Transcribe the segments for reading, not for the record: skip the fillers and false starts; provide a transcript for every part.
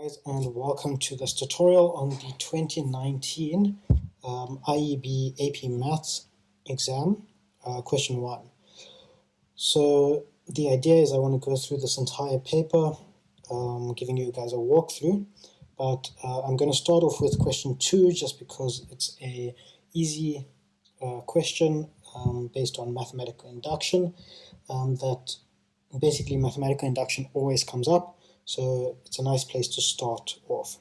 Guys, and welcome to this tutorial on the 2019 IEB AP Maths exam, question 1. So the idea is I want to go through this entire paper, giving you guys a walkthrough, but I'm going to start off with question 2 just because it's a easy question based on mathematical induction, that basically mathematical induction always comes up. So it's a nice place to start off.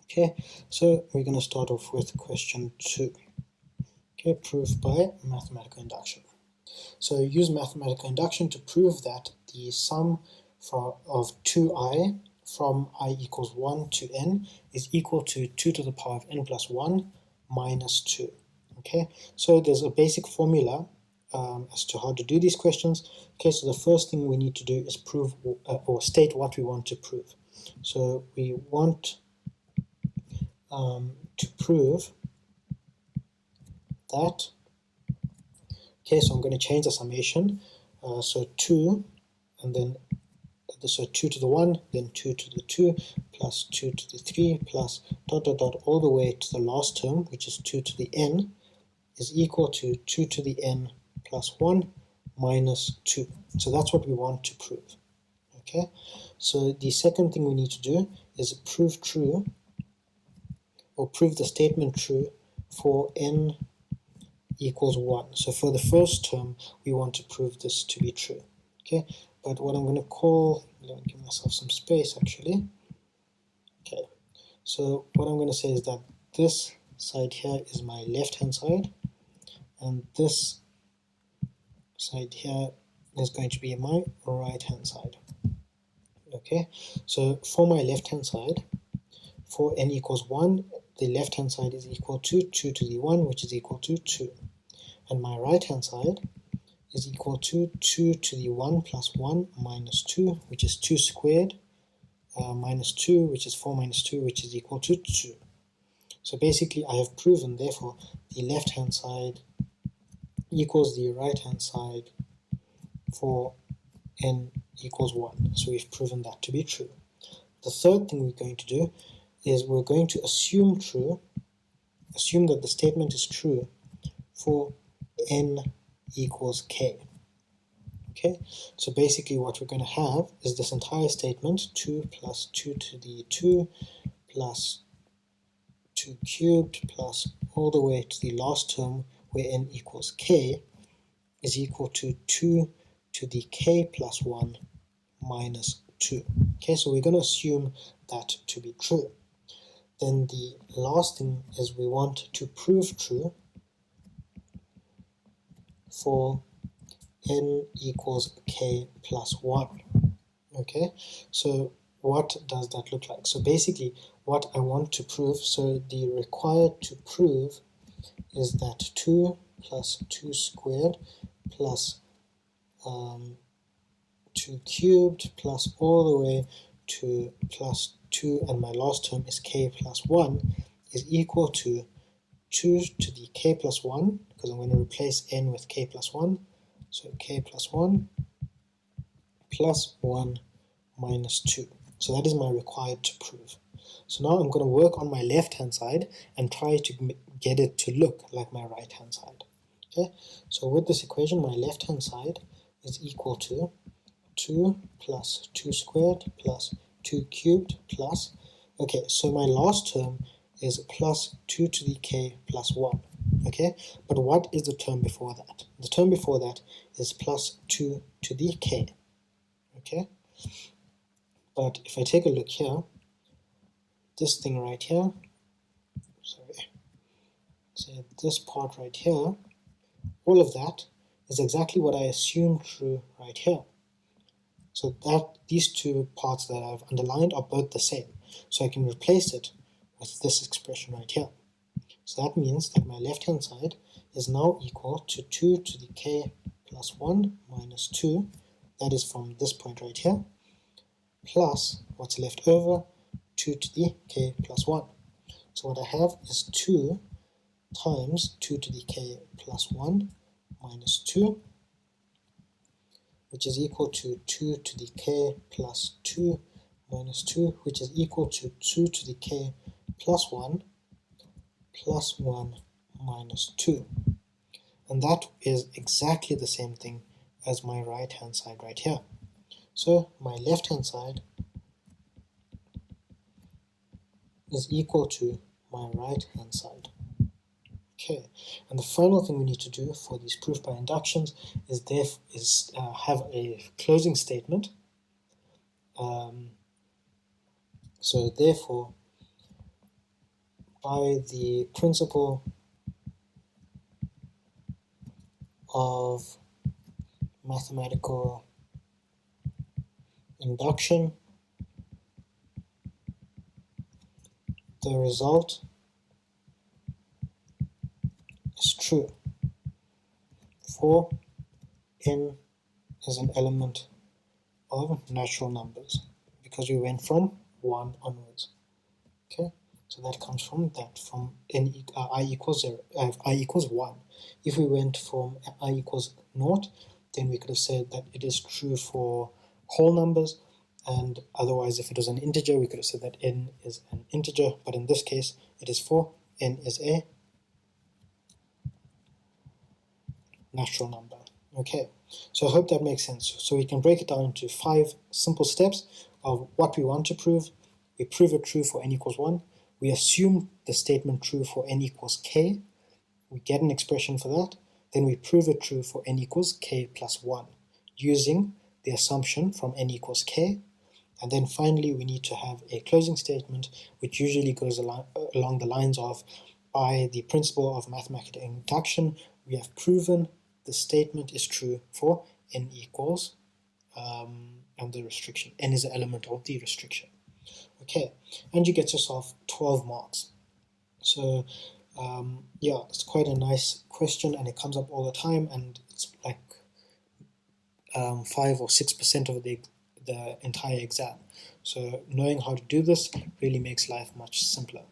Okay, so we're going to start off with question 2. Okay, proof by mathematical induction. So use mathematical induction to prove that the sum of 2i from I equals 1 to n is equal to 2 to the power of n plus 1 minus 2. Okay, so there's a basic formula as to how to do these questions. Okay, so the first thing we need to do is prove or state what we want to prove. So we want to prove that, okay, so I'm going to change the summation, so 2, and then, so 2 to the 1, then 2 to the 2, plus 2 to the 3, plus dot dot dot all the way to the last term, which is 2 to the n, is equal to 2 to the n plus 1 minus 2. So that's what we want to prove. Okay, so the second thing we need to do is prove true, or prove the statement true for n equals 1. So for the first term, we want to prove this to be true. Okay, but what I'm going to call, let me give myself some space actually. Okay, so what I'm going to say is that this side here is my left hand side, and this side here is going to be my right hand side. Okay, so for my left hand side, for n equals 1, the left hand side is equal to 2 to the 1, which is equal to 2. And my right hand side is equal to 2 to the 1 plus 1 minus 2, which is 2 squared, minus 2, which is 4 minus 2, which is equal to 2. So basically I have proven, therefore, the left hand side equals the right hand side for n equals 1. So we've proven that to be true. The third thing we're going to do is we're going to assume that the statement is true for n equals k. Okay, so basically what we're going to have is this entire statement, 2 plus 2 to the 2 plus 2 cubed plus all the way to the last term where n equals k is equal to 2 to the k plus 1 minus 2. Okay, so we're going to assume that to be true. Then the last thing is we want to prove true for n equals k plus 1. Okay, so what does that look like? So basically what I want to prove, so the required to prove is that 2 plus 2 squared plus 2 cubed plus all the way to plus 2, and my last term is k plus 1, is equal to 2 to the k plus 1, because I'm going to replace n with k plus 1, so k plus 1 plus 1 minus 2. So that is my required to prove. So now I'm going to work on my left hand side and try to get it to look like my right hand side. Okay, so with this equation, my left hand side is equal to 2 plus 2 squared plus 2 cubed plus, okay, so my last term is plus 2 to the k plus 1. Okay, but what is the term before that? The term before that is plus 2 to the k. Okay, but if I take a look here, this thing right here, sorry, so this part right here, all of that is exactly what I assumed true right here. So that these two parts that I've underlined are both the same. So I can replace it with this expression right here. So that means that my left hand side is now equal to 2 to the k plus 1 minus 2, that is from this point right here, plus what's left over, 2 to the k plus 1. So what I have is 2 times 2 to the k plus 1 minus 2, which is equal to 2 to the k plus 2 minus 2, which is equal to 2 to the k plus 1 minus 2. And that is exactly the same thing as my right hand side right here. So my left hand side is equal to my right hand side. Okay, and the final thing we need to do for these proof by inductions is have a closing statement. So therefore, by the principle of mathematical induction, the result is true for n is an element of natural numbers, because we went from 1 onwards. Okay, so that comes from that, from I equals 0, I equals 1. If we went from I equals 0, then we could have said that it is true for whole numbers, and otherwise if it was an integer we could have said that n is an integer, but in this case it is for n is a natural number. Okay, so I hope that makes sense. So we can break it down into 5 simple steps of what we want to prove. We prove it true for n equals 1. We assume the statement true for n equals k. We get an expression for that. Then we prove it true for n equals k plus 1 using the assumption from n equals k. And then finally we need to have a closing statement, which usually goes along the lines of, by the principle of mathematical induction, we have proven the statement is true for n equals and the restriction. N is the element of the restriction. Okay, and you get yourself 12 marks. So yeah, it's quite a nice question, and it comes up all the time, and it's like 5 or 6% of the entire exam. So knowing how to do this really makes life much simpler.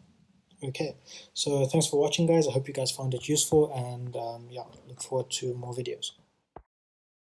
Okay, so thanks for watching, guys. I hope you guys found it useful, and yeah, look forward to more videos.